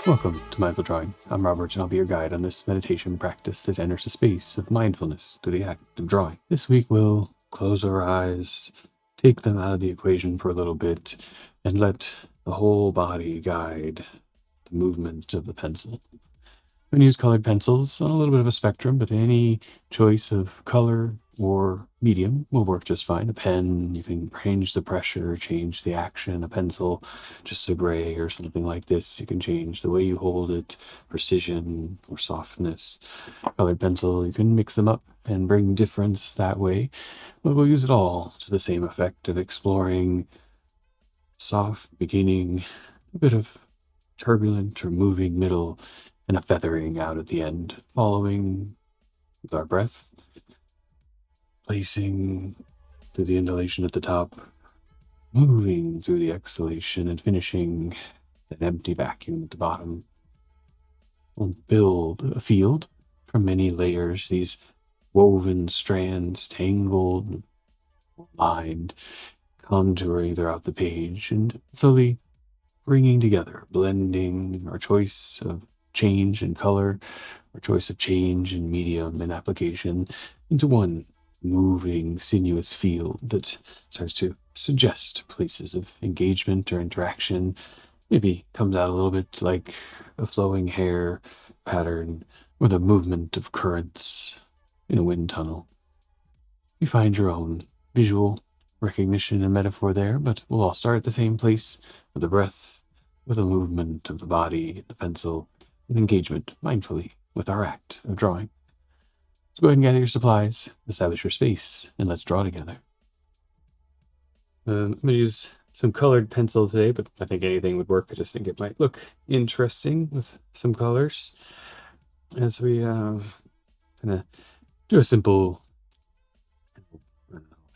Welcome to Mindful Drawing. I'm Robert, and I'll be your guide on this meditation practice that enters a space of mindfulness through the act of drawing. This week, we'll close our eyes, take them out of the equation for a little bit, and let the whole body guide the movement of the pencil. I'm going to use colored pencils on a little bit of a spectrum, but any choice of color or medium will work just fine. A pen, you can change the pressure, change the action. A pencil, just a gray or something like this, you can change the way you hold it, precision or softness. Colored pencil, you can mix them up and bring difference that way, but we'll use it all to the same effect of exploring soft beginning, a bit of turbulent or moving middle, and a feathering out at the end, following with our breath, placing through the inhalation at the top, moving through the exhalation, and finishing an empty vacuum at the bottom. We'll build a field from many layers, these woven strands, tangled, lined, contouring throughout the page, and slowly bringing together, blending our choice of change and color, our choice of change in medium and application into one moving, sinuous field that starts to suggest places of engagement or interaction. Maybe comes out a little bit like a flowing hair pattern or the movement of currents in a wind tunnel. You find your own visual recognition and metaphor there, but we'll all start at the same place with the breath, with the movement of the body, the pencil, and engagement mindfully with our act of drawing. So go ahead and gather your supplies, establish your space, and let's draw together. I'm going to use some colored pencil today, but I think anything would work. I just think it might look interesting with some colors as we kind of do a simple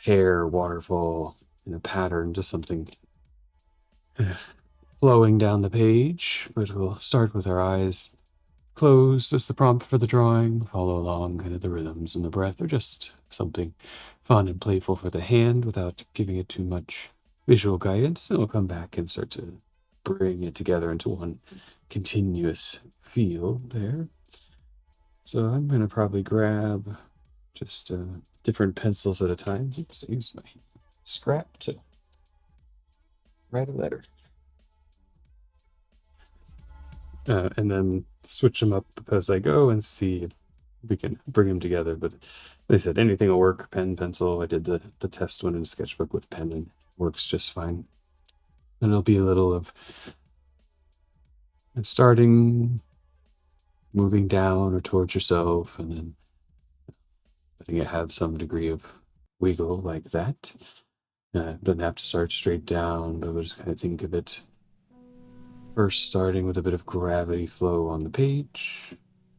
hair waterfall in a pattern, just something flowing down the page. But we'll start with our eyes closed as the prompt for the drawing. Follow along kind of the rhythms and the breath, or just something fun and playful for the hand without giving it too much visual guidance. And we'll come back and start to bring it together into one continuous feel there. So I'm going to probably grab just different pencils at a time. Oops, I used my scrap to write a letter. And then switch them up as I go and see if we can bring them together. But they said anything will work. Pen, pencil. I did the test one in sketchbook with pen and it works just fine. And it'll be a little of starting, moving down or towards yourself, and then letting it have some degree of wiggle like that. Doesn't have to start straight down, but we'll just kind of think of it first starting with a bit of gravity flow on the page,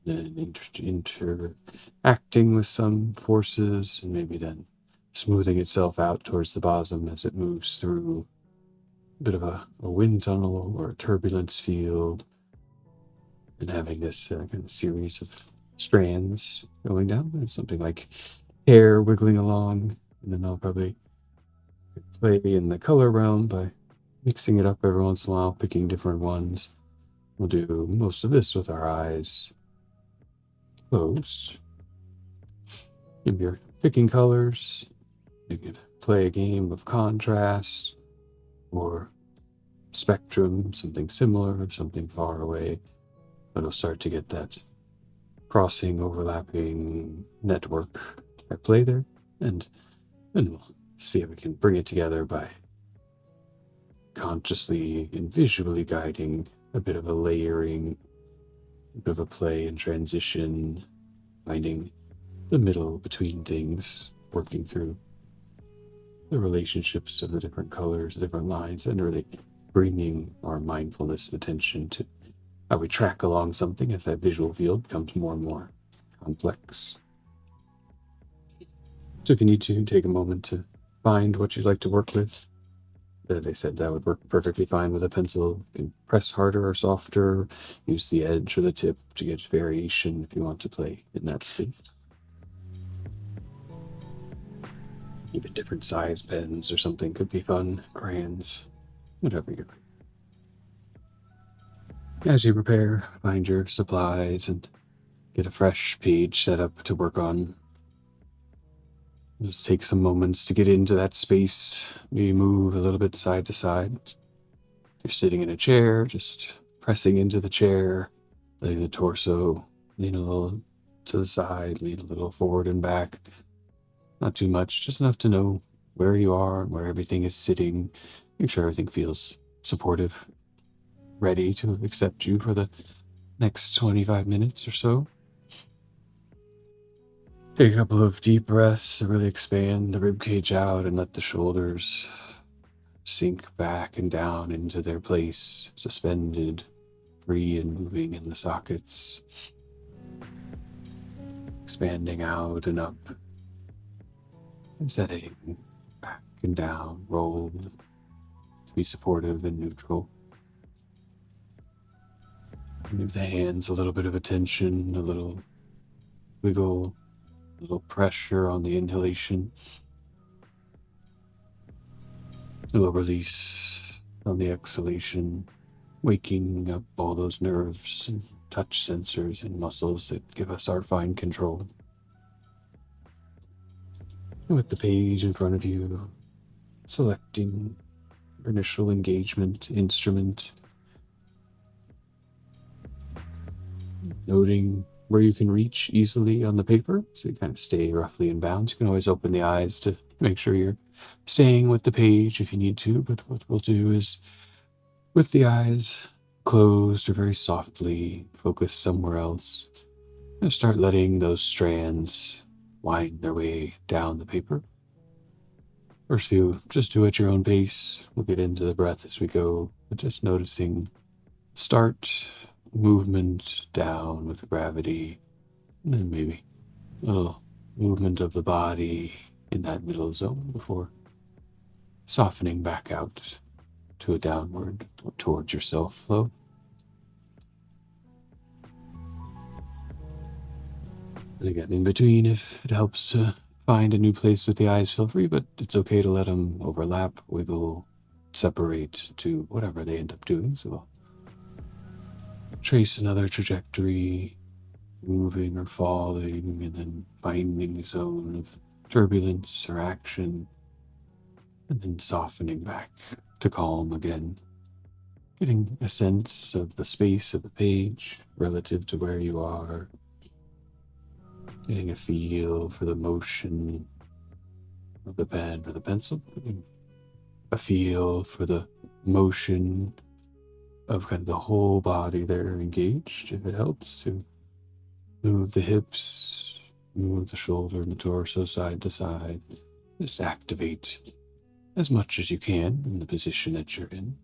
then interacting with some forces, and maybe then smoothing itself out towards the bottom as it moves through a bit of a wind tunnel or a turbulence field, and having this kind of series of strands going down. There's something like hair wiggling along, and then I'll probably play in the color realm by mixing it up every once in a while, picking different ones. We'll do most of this with our eyes closed. If you're picking colors, you could play a game of contrast or spectrum, something similar or something far away. But it'll start to get that crossing, overlapping network at play there. And then we'll see if we can bring it together by consciously and visually guiding a bit of a layering, a bit of a play and transition, finding the middle between things, working through the relationships of the different colors, the different lines, and really bringing our mindfulness and attention to how we track along something as that visual field becomes more and more complex. So if you need to, take a moment to find what you'd like to work with. As I said, that would work perfectly fine with a pencil. You can press harder or softer, use the edge or the tip to get variation if you want to play in that space. Even different size pens or something could be fun. Crayons, whatever you're. As you prepare, find your supplies and get a fresh page set up to work on. Just take some moments to get into that space. Maybe move a little bit side to side. You're sitting in a chair, just pressing into the chair, letting the torso lean a little to the side, lean a little forward and back. Not too much, just enough to know where you are and where everything is sitting. Make sure everything feels supportive, ready to accept you for the next 25 minutes or so. Take a couple of deep breaths to really expand the ribcage out and let the shoulders sink back and down into their place, suspended, free and moving in the sockets, expanding out and up, and setting back and down, rolled to be supportive and neutral. Give the hands a little bit of attention, a little wiggle, a little pressure on the inhalation, a little release on the exhalation, waking up all those nerves and touch sensors and muscles that give us our fine control. And with the page in front of you, selecting your initial engagement instrument, noting where you can reach easily on the paper, so you kind of stay roughly in bounds. You can always open the eyes to make sure you're staying with the page if you need to, but what we'll do is, with the eyes closed or very softly, focus somewhere else, and start letting those strands wind their way down the paper. First few, just do at your own pace. We'll get into the breath as we go, but just noticing start movement down with gravity, and then maybe a little movement of the body in that middle zone before softening back out to a downward towards yourself flow. And again, in between, if it helps to find a new place with the eyes, feel free, but it's okay to let them overlap, wiggle, separate to whatever they end up doing. So we'll trace another trajectory, moving or falling, and then finding a zone of turbulence or action, and then softening back to calm again, getting a sense of the space of the page relative to where you are, getting a feel for the motion of the pen or the pencil, getting a feel for the motion of kind of the whole body there engaged, if it helps to move the hips, move the shoulder and the torso side to side. Just activate as much as you can in the position that you're in.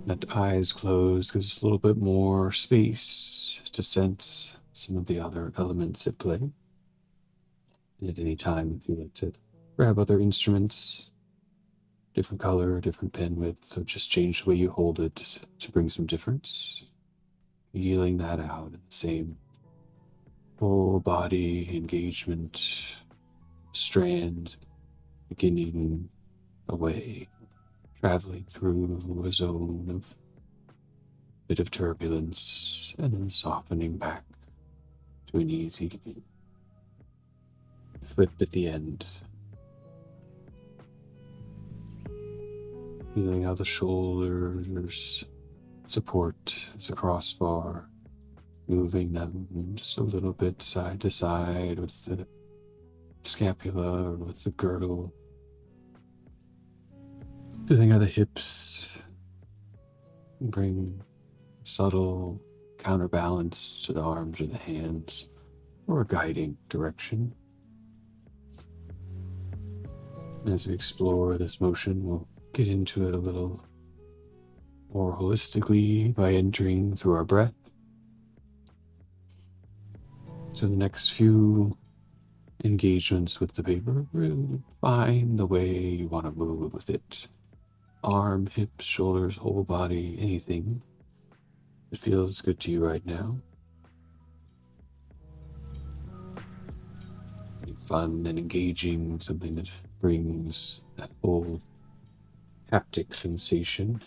Let eyes closed gives us a little bit more space to sense some of the other elements at play. And at any time, if you like to grab other instruments, different color, different pen width, so just change the way you hold it to bring some difference. Feeling that out in the same full body engagement strand, beginning away, traveling through a zone of bit of turbulence, and then softening back to an easy flip at the end. Feeling how the shoulders support as a crossbar, moving them just a little bit side to side with the scapula or with the girdle. Feeling how the hips bring subtle counterbalance to the arms or the hands, or a guiding direction. As we explore this motion, we'll get into it a little more holistically by entering through our breath. So the next few engagements with the paper, really find the way you want to move with it. Arm, hips, shoulders, whole body, anything that feels good to you right now. Fun and engaging, something that brings that whole haptic sensation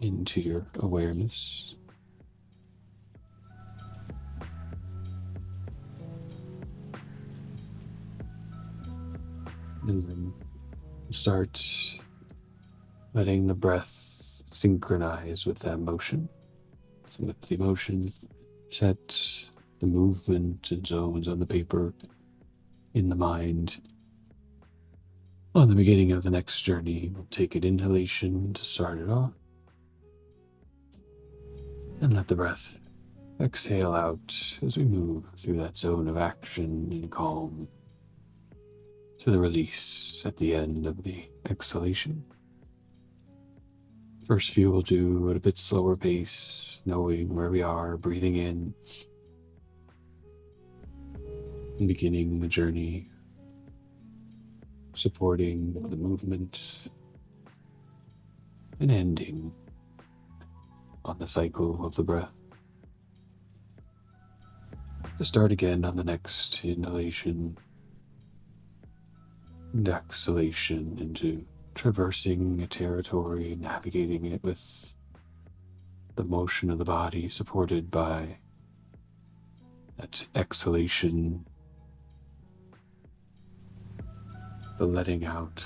into your awareness. And then start letting the breath synchronize with that motion. So with the motion, set the movement and zones on the paper in the mind. On the beginning of the next journey, we'll take an inhalation to start it off. And let the breath exhale out as we move through that zone of action and calm to the release at the end of the exhalation. First few we'll do at a bit slower pace, knowing where we are, breathing in, and beginning the journey, supporting the movement, and ending on the cycle of the breath. To start again on the next inhalation and exhalation into traversing a territory, navigating it with the motion of the body supported by that exhalation, the letting out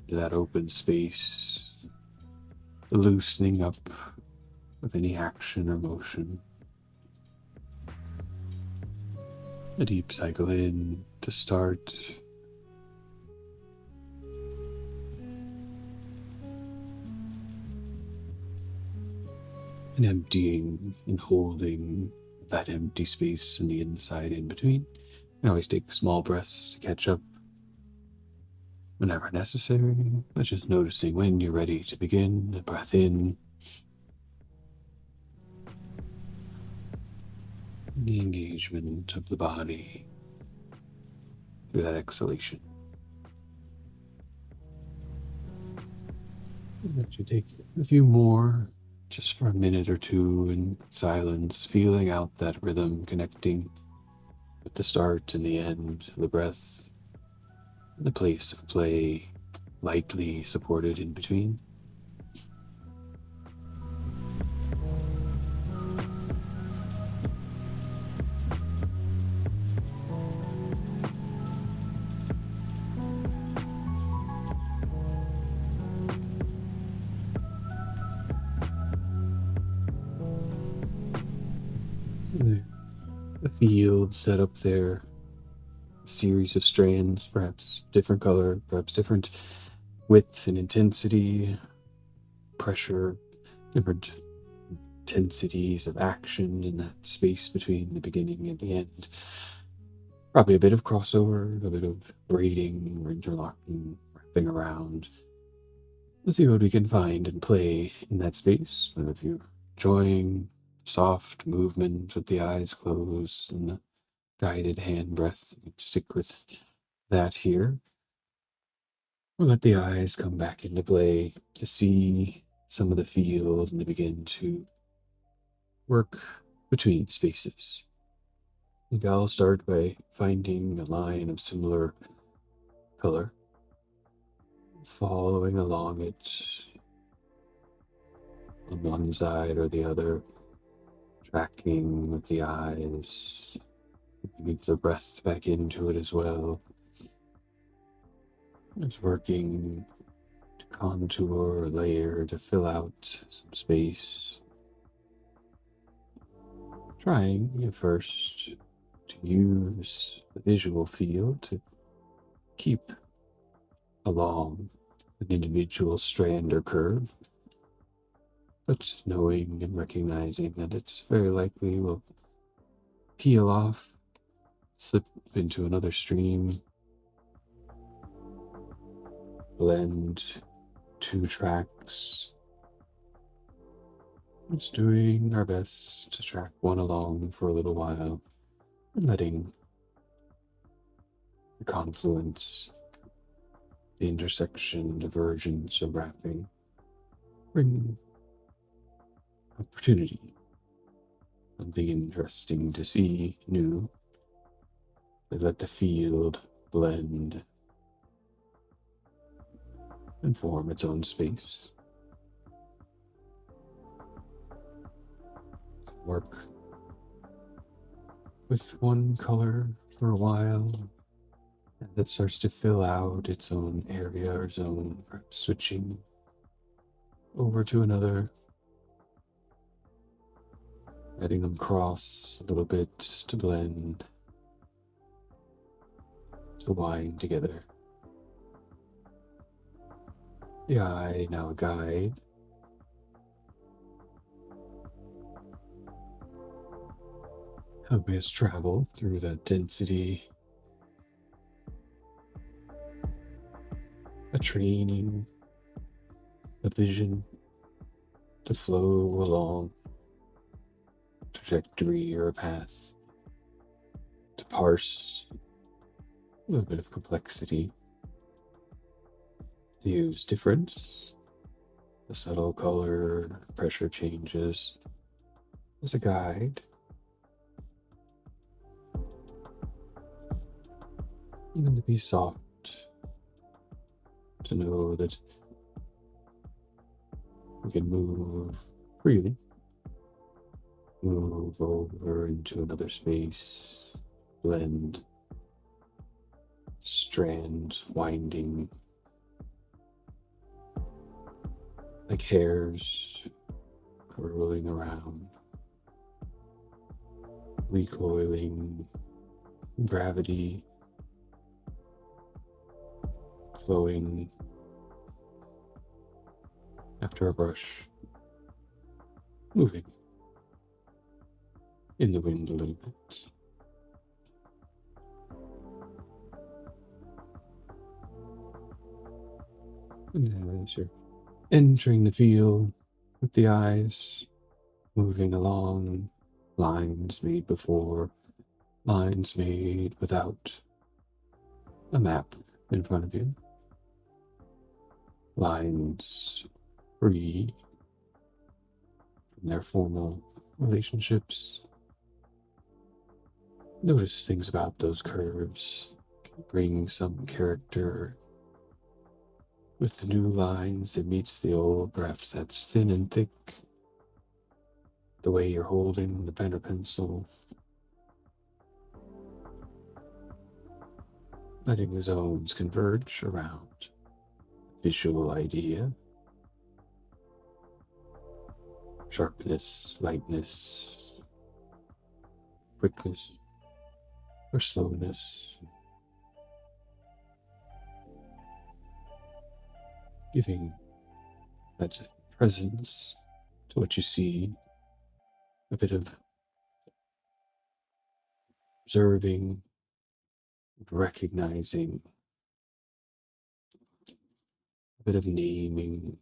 to that open space, the loosening up of any action or motion. A deep cycle in to start. And emptying and holding that empty space in the inside in between. I always take small breaths to catch up whenever necessary, but just noticing when you're ready to begin. A breath in, the engagement of the body through that exhalation. And let you take a few more, just for a minute or two in silence, feeling out that rhythm, connecting with the start and the end of the breath, the place of play, lightly supported in between. The field set up there, a series of strands, perhaps different color, perhaps different width and intensity, pressure, different intensities of action in that space between the beginning and the end. Probably a bit of crossover, a bit of braiding or interlocking, wrapping around. Let's see what we can find and play in that space. And if you're enjoying soft movement with the eyes closed and the guided hand breath, you can stick with that here. Or let the eyes come back into play to see some of the field and to begin to work between spaces. I think I'll start by finding a line of similar color, following along it on one side or the other, tracking with the eyes, get the breath back into it as well. It's working to contour or layer to fill out some space. Trying at first to use the visual field to keep along an individual strand or curve, but knowing and recognizing that it's very likely will peel off, slip into another stream, blend two tracks. Just doing our best to track one along for a little while and letting the confluence, the intersection, divergence of wrapping bring opportunity, something interesting to see, new. They let the field blend and form its own space. Work with one color for a while, and that starts to fill out its own area or zone, perhaps switching over to another, letting them cross a little bit to blend, to wind together. The eye, now a guide, helping us travel through that density, a training, a vision to flow along a trajectory or a path, to parse a little bit of complexity, to use difference, the subtle color, pressure changes as a guide, and then to be soft, to know that we can move freely, move over into another space, blend, strands winding like hairs curling around, recoiling, gravity flowing after a brush, moving in the wind a little bit. And as you're entering the field with the eyes, moving along, lines made before, lines made without a map in front of you, lines free from their formal relationships. Notice things about those curves, bring some character. With the new lines, it meets the old, perhaps that's thin and thick. The way you're holding the pen or pencil. Letting the zones converge around a visual idea. Sharpness, lightness, quickness, or slowness. Giving that presence to what you see, a bit of observing, recognizing, a bit of naming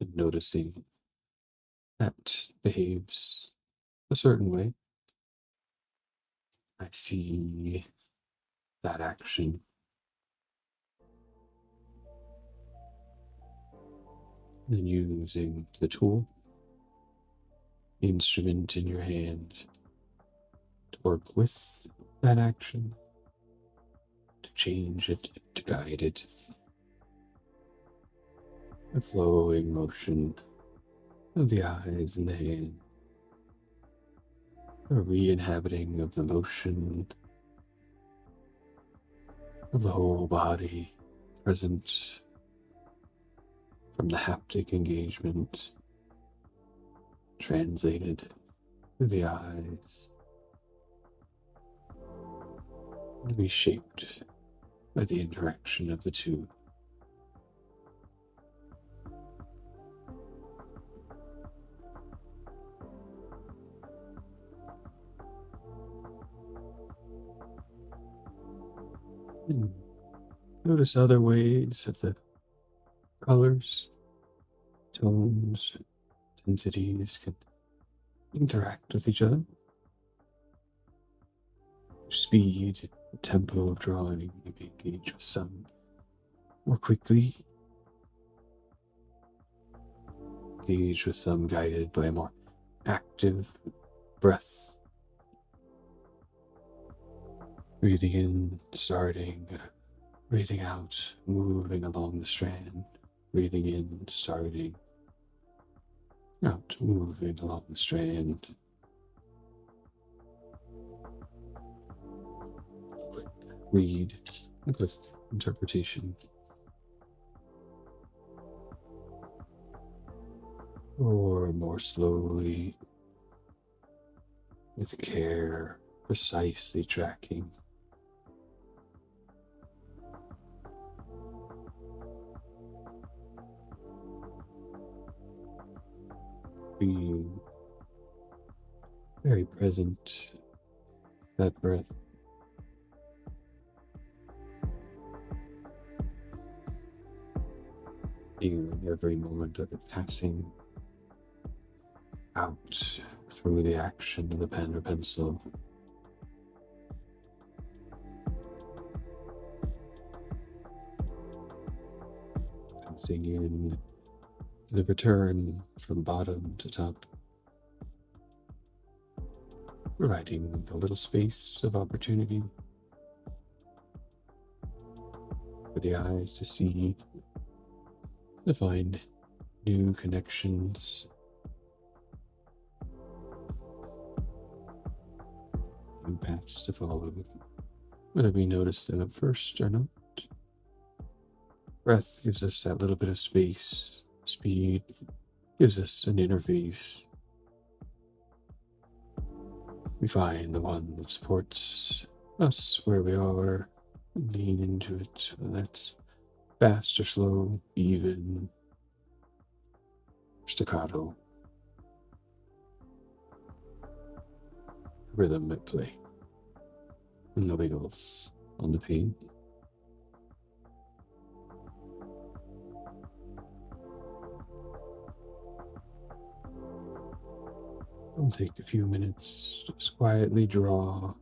and noticing that behaves a certain way. I see that action. And using the tool, the instrument in your hand, to work with that action, to change it, to guide it. The flowing motion of the eyes and the hand, a re-inhabiting of the motion of the whole body present from the haptic engagement, translated through the eyes, to be shaped by the interaction of the two. And notice other ways of the colors, tones, intensities can interact with each other. Speed, the tempo of drawing, you may engage with some more quickly, engage with some guided by a more active breath. Breathing in, starting, breathing out, moving along the strand. breathing in, starting out, moving along the strand. Quick read, a quick interpretation. Or more slowly, with care, precisely tracking. Being very present, that breath. Feeling every moment of it passing out through the action of the pen or pencil. Passing in the return from bottom to top, providing a little space of opportunity for the eyes to see, to find new connections, new paths to follow, whether we notice them at first or not. Breath gives us that little bit of space. Speed gives us an interface. We find the one that supports us where we are, and lean into it, whether that's fast or slow, even, staccato, rhythm at play, and the wiggles on the page. It'll take a few minutes to just quietly draw.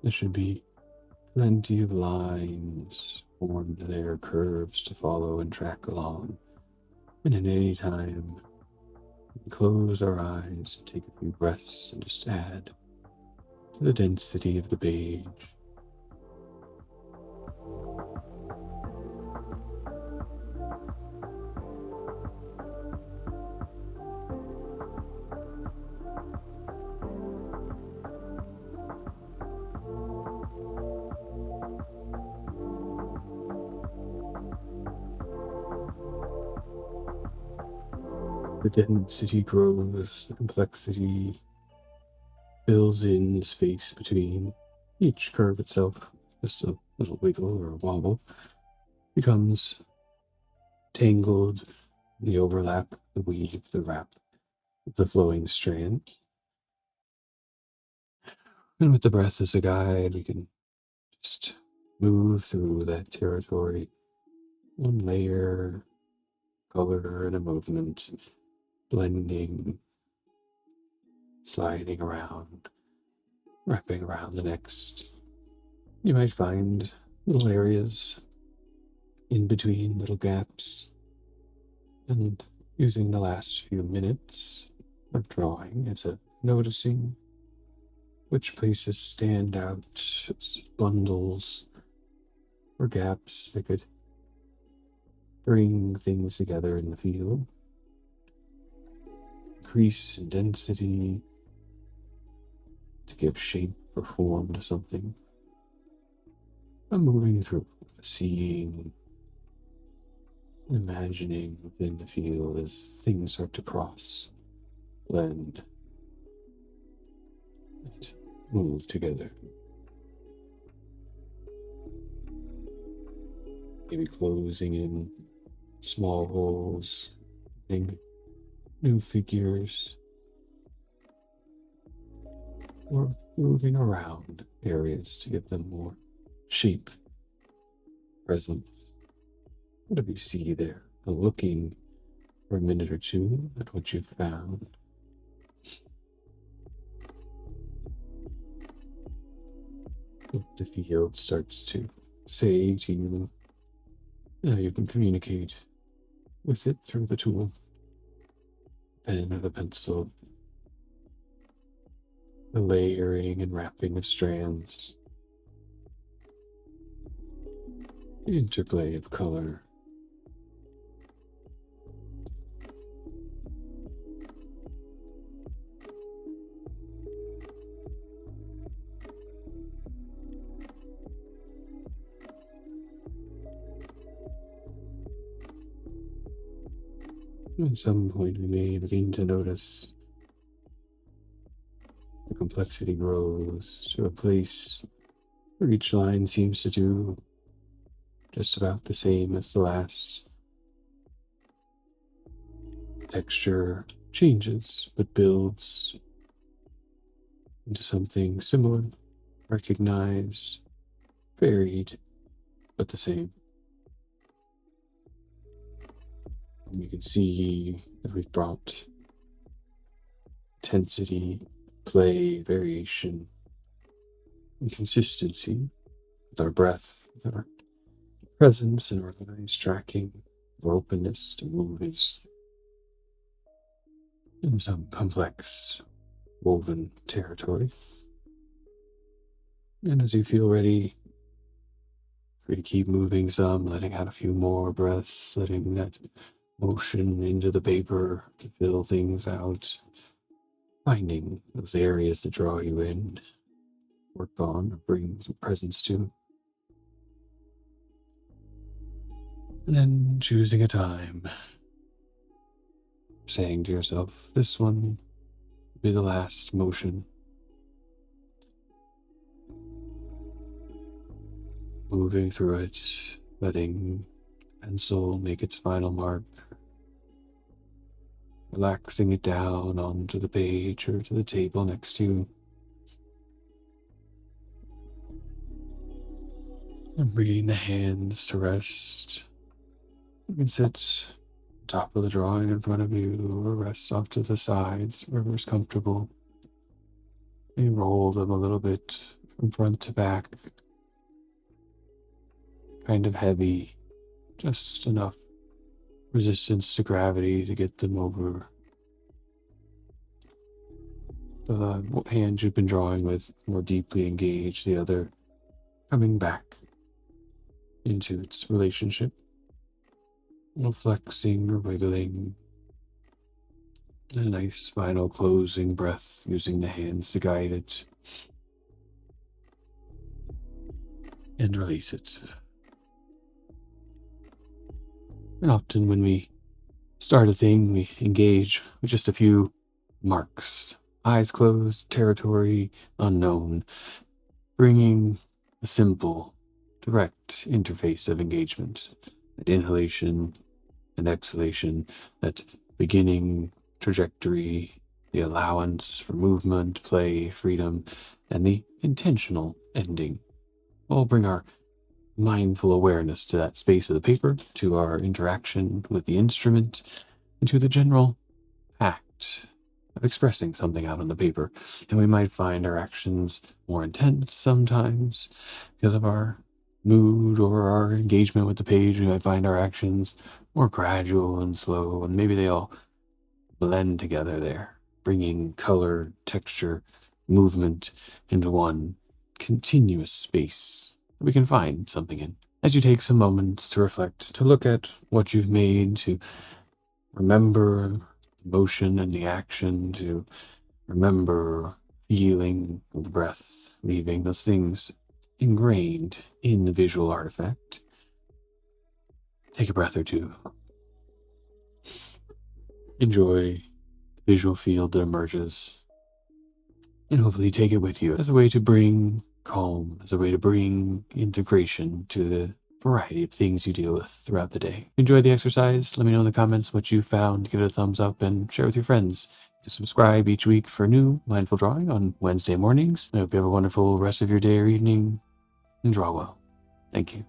There should be plenty of lines formed there, curves to follow and track along. And at any time, we can close our eyes and take a few breaths and just add to the density of the page. The density grows, the complexity fills in the space between each curve itself. Just a little wiggle or a wobble becomes tangled, the overlap, the weave, the wrap of the flowing strand. And with the breath as a guide, we can just move through that territory, one layer, color, and a movement, blending, sliding around, wrapping around the next. You might find little areas in between, little gaps, and using the last few minutes of drawing as a noticing which places stand out as bundles or gaps that could bring things together in the field, increase in density to give shape or form to something. I'm moving through, seeing, imagining within the field as things start to cross, blend, and move together. Maybe closing in small holes, adding new figures, or moving around areas to give them more shape, presence. Whatever you see there, looking for a minute or two at what you've found. What the field starts to say to you. You can communicate with it through the tool, pen or the pencil, the layering and wrapping of strands, the interplay of color, At some point, we may begin to notice the complexity grows to a place where each line seems to do just about the same as the last. Texture changes, but builds into something similar, recognized, varied, but the same. And you can see that we've brought intensity, play, variation, and consistency with our breath, with our presence and organized tracking, our openness to moving in some complex woven territory. And as you feel ready, free to keep moving some, letting out a few more breaths, letting that motion into the paper to fill things out, finding those areas to draw you in, work on, or bring some presence to. And then choosing a time, saying to yourself, this one will be the last motion. Moving through it, letting the pencil make its final mark, relaxing it down onto the page or to the table next to you. And bringing the hands to rest. You can sit on top of the drawing in front of you or rest off to the sides, wherever's comfortable. You roll them a little bit from front to back. Kind of heavy, just enough resistance to gravity to get them over the hand you've been drawing with, more deeply engaged, the other coming back into its relationship. No flexing or wiggling. A nice final closing breath using the hands to guide it. And release it. And often when we start a thing, we engage with just a few marks. Eyes closed, territory unknown, bringing a simple, direct interface of engagement. That inhalation and exhalation, that beginning trajectory, the allowance for movement, play, freedom, and the intentional ending. All bring our mindful awareness to that space of the paper, to our interaction with the instrument, and to the general act of expressing something out on the paper. And we might find our actions more intense sometimes because of our mood or our engagement with the page. We might find our actions more gradual and slow, and maybe they all blend together there, bringing color, texture, movement into one continuous space we can find something in. As you take some moments to reflect, to look at what you've made, to remember the motion and the action, to remember feeling the breath leaving, those things ingrained in the visual artifact. Take a breath or two. Enjoy the visual field that emerges, and hopefully take it with you as a way to bring calm, as a way to bring integration to the variety of things you deal with throughout the day. Enjoy the exercise. Let me know in the comments what you found. Give it a thumbs up and share with your friends. To subscribe each week for new mindful drawing on Wednesday mornings. I hope you have a wonderful rest of your day or evening, and draw well. Thank you.